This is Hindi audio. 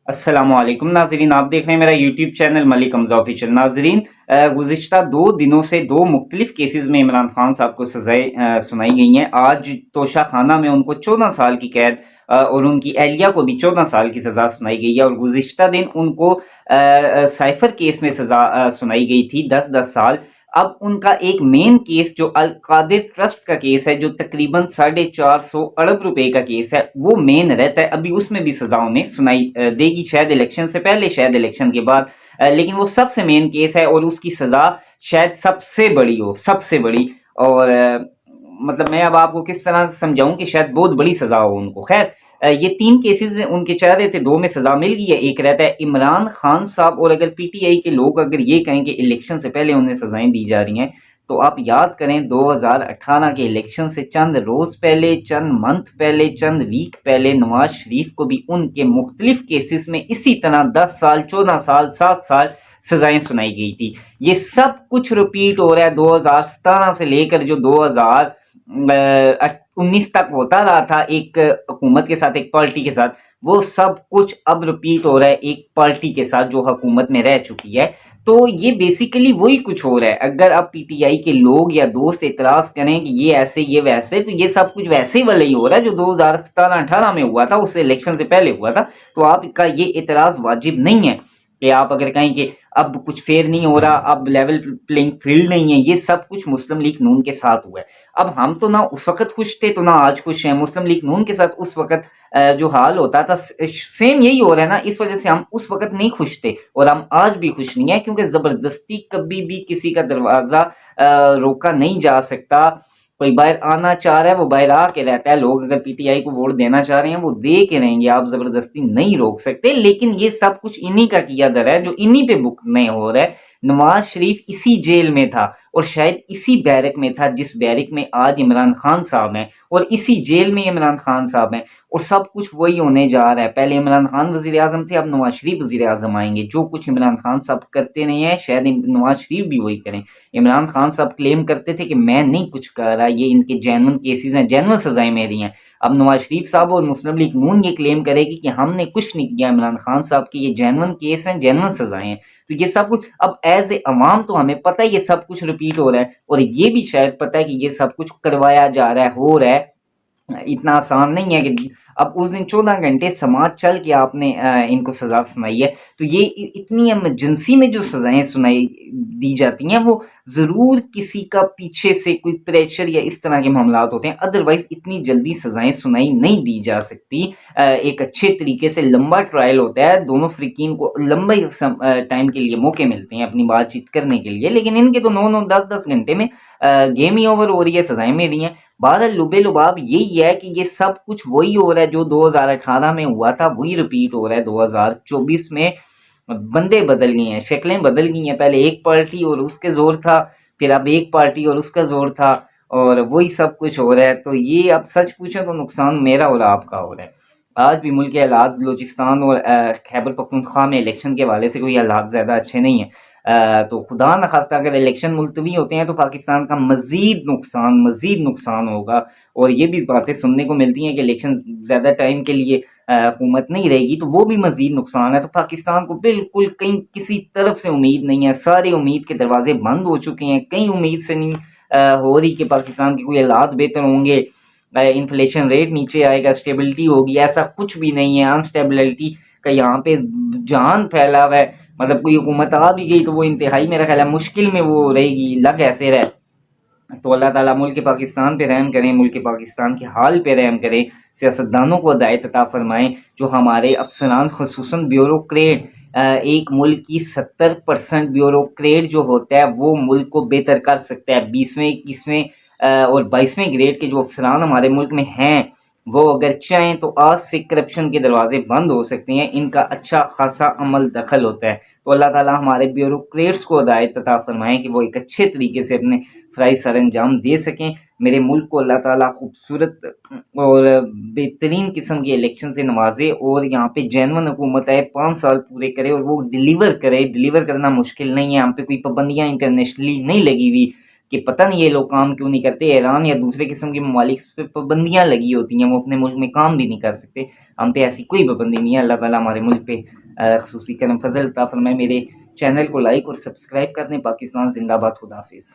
अस्सलामुअलैकुम नाजरीन, आप देख रहे हैं मेरा YouTube channel Malik Hamza official. नाजरीन, गुज़िश्ता 2 दिनों से दो मुख्तलिफ केसेस में इमरान खान साहब को सजाएं सुनाई गई हैं। आज तोशा खाना में उनको 14 साल की कैद और उनकी अहलिया को भी 14 साल की सज़ा सुनाई गई है। और गुज़िश्ता दिन उनको साइफर केस में सज़ा सुनाई गई थी 10-10 साल। अब उनका एक मेन केस जो अल कादिर ट्रस्ट का केस है, जो तकरीबन 450 अरब रुपए का केस है, वो मेन रहता है। अभी उसमें भी सजा उन्हें सुनाई देगी, शायद इलेक्शन से पहले, शायद इलेक्शन के बाद। लेकिन वो सबसे मेन केस है और उसकी सजा शायद सबसे बड़ी हो, सबसे बड़ी। और मतलब मैं अब आपको किस तरह से समझाऊं कि शायद बहुत बड़ी सजा हो उनको। खैर, ये 3 केसेस उनके चल रहे थे, 2 में सजा मिल गई है, एक रहता है इमरान खान साहब। और अगर पीटीआई के लोग अगर ये कहें कि इलेक्शन से पहले उन्हें सजाएं दी जा रही हैं, तो आप याद करें 2018 के इलेक्शन से चंद रोज पहले, चंद मंथ पहले, चंद वीक पहले नवाज शरीफ को भी उनके मुख्तलिफ केसेस में इसी तरह 10 साल, 14 साल, 7 साल सजाएं सुनाई गई थी। ये सब कुछ रिपीट हो रहा है 2017 से लेकर जो 2019 तक होता रहा था एक हुकूमत के साथ, एक पार्टी के साथ। वो सब कुछ अब रिपीट हो रहा है एक पार्टी के साथ जो हुकूमत में रह चुकी है। तो ये बेसिकली वही कुछ हो रहा है। अगर अब पीटीआई के लोग या दोस्त इतराज करें कि ये ऐसे ये वैसे, तो ये सब कुछ वैसे ही वाला ही हो रहा है जो 2017-18 में हुआ था, उससे इलेक्शन से पहले हुआ था। तो आपका ये इतराज वाजिब नहीं है कि आप अगर कहें कि अब कुछ फेयर नहीं हो रहा, अब लेवल प्लेइंग फील्ड नहीं है। ये सब कुछ मुस्लिम लीग नून के साथ हुआ है। अब हम तो ना उस वक्त खुश थे, तो ना आज खुश हैं। मुस्लिम लीग नून के साथ उस वक्त जो हाल होता था, सेम यही हो रहा है ना। इस वजह से हम उस वक्त नहीं खुश थे और हम आज भी खुश नहीं है, क्योंकि जबरदस्ती कभी भी किसी का दरवाजा रोका नहीं जा सकता। कोई बाहर आना चाह रहा है वो बाहर आके रहता है। लोग अगर पीटीआई को वोट देना चाह रहे हैं वो दे के रहेंगे, आप जबरदस्ती नहीं रोक सकते। लेकिन ये सब कुछ इन्हीं का किया धरा है जो इन्हीं पे भुगतने हो रहा है। नवाज शरीफ इसी जेल में था और शायद इसी बैरक में था जिस बैरक में आज इमरान खान साहब हैं, और इसी जेल में इमरान खान साहब हैं। और सब कुछ वही होने जा रहा है। पहले इमरान खान वजीर आजम थे, अब नवाज शरीफ वजीर आजम आएंगे। जो कुछ इमरान खान साहब करते नहीं है, शायद नवाज शरीफ भी वही करें। इमरान खान साहब क्लेम करते थे कि मैं नहीं कुछ कर रहा, ये इनके जेन्युइन केसेस हैं, जेन्युइन सजाएं मेरी हैं। अब नवाज शरीफ साहब और मुस्लिम लीग नून ये क्लेम करेगी कि हमने कुछ नहीं किया, इमरान खान साहब के ये जेन्युइन केस हैं, जेन्युइन सजाएं हैं। तो ये सब कुछ अब एज ए अवाम तो हमें पता है ये सब कुछ रिपीट हो रहा है, और ये भी शायद पता है कि ये सब कुछ करवाया जा रहा है, हो रहा है। इतना आसान नहीं है कि अब उस दिन 14 घंटे समाज चल के आपने इनको सजा सुनाई है। तो ये इतनी इमरजेंसी में जो सजाएं सुनाई दी जाती हैं, वो ज़रूर किसी का पीछे से कोई प्रेशर या इस तरह के मामला होते हैं। अदरवाइज इतनी जल्दी सजाएं सुनाई नहीं दी जा सकती। एक अच्छे तरीके से लंबा ट्रायल होता है, दोनों फ्रीकीन को लंबे टाइम के लिए मौके मिलते हैं अपनी बातचीत करने के लिए। लेकिन इनके तो 9-9, 10-10 घंटे में गेम ही ओवर हो रही है, सजाएं मेरी हैं। बहरहाल लुबे लुबाब यही है कि ये सब कुछ वही हो रहा है जो 2018 में हुआ था, वही रिपीट हो रहा है 2024 में। बंदे बदल गए हैं, शक्लें बदल गई हैं। पहले एक पार्टी और उसके जोर था, फिर अब एक पार्टी और उसका जोर था, और वही सब कुछ हो रहा है। तो ये अब सच पूछें तो नुकसान मेरा और आपका हो रहा है। आज भी मुल्क के हालात बलूचिस्तान और खैबर पख्तूनख्वा में इलेक्शन के हवाले से कोई हालात ज़्यादा अच्छे नहीं हैं। तो खुदा न खास्ता अगर इलेक्शन मुलतवी होते हैं तो पाकिस्तान का मज़ीद नुकसान होगा। और ये भी बातें सुनने को मिलती हैं कि इलेक्शन ज़्यादा टाइम के लिए हुकूमत नहीं रहेगी, तो वो भी मज़ीद नुकसान है। तो पाकिस्तान को बिल्कुल कहीं किसी तरफ से उम्मीद नहीं है। सारे उम्मीद के दरवाजे बंद हो चुके हैं। कहीं उम्मीद से नहीं हो रही कि पाकिस्तान के कोई हालात बेहतर होंगे, इन्फ्लेशन रेट नीचे आएगा, स्टेबिलिटी होगी। ऐसा कुछ भी नहीं है। अनस्टेबिलिटी का यहाँ पे जान फैला हुआ है। मतलब कोई हुकूमत आ भी गई तो वो इंतहाई मेरा ख्याल है मुश्किल में वो रहेगी, लग ऐसे रहे। तो अल्लाह ताला मुल्क पाकिस्तान पे रहम करें, मुल्क पाकिस्तान के हाल पे रहम करें, सियासतदानों को हिदायत अता फरमाएं। जो हमारे अफसरान खुसूसन ब्यूरोक्रेट, एक मुल्क की 70% ब्यूरोक्रेट जो होता है वो मुल्क को बेहतर कर सकता है। 20वें, 21वें और 22वें ग्रेड के जो अफसरान हमारे मुल्क में हैं, वो अगर चाहें तो आज से करप्शन के दरवाजे बंद हो सकते हैं। इनका अच्छा खासा अमल दखल होता है। तो अल्लाह ताला हमारे ब्यूरोक्रेट्स को हिदायत अता फरमाएं कि वो एक अच्छे तरीके से अपने फ़राइज़ सर अंजाम दे सकें। मेरे मुल्क को अल्लाह ताला खूबसूरत और बेहतरीन किस्म के इलेक्शन से नवाजे, और यहाँ पे जेन्युइन हुकूमत आए, 5 साल पूरे करे और वो डिलीवर करे। डिलीवर करना मुश्किल नहीं है। हम पे कोई पाबंदियाँ इंटरनेशनली नहीं लगी हुई कि पता नहीं ये लोग काम क्यों नहीं करते। ईरान या दूसरे किस्म के ममालिक पे पाबंदियाँ लगी होती हैं, वो अपने मुल्क में काम भी नहीं कर सकते। हम पे ऐसी कोई पाबंदी नहीं है। अल्लाह ताला हमारे मुल्क पे खसूसी करम फजल अता फरमाए। मेरे चैनल को लाइक और सब्सक्राइब कर दें। पाकिस्तान जिंदाबाद। खुदा हाफिज़।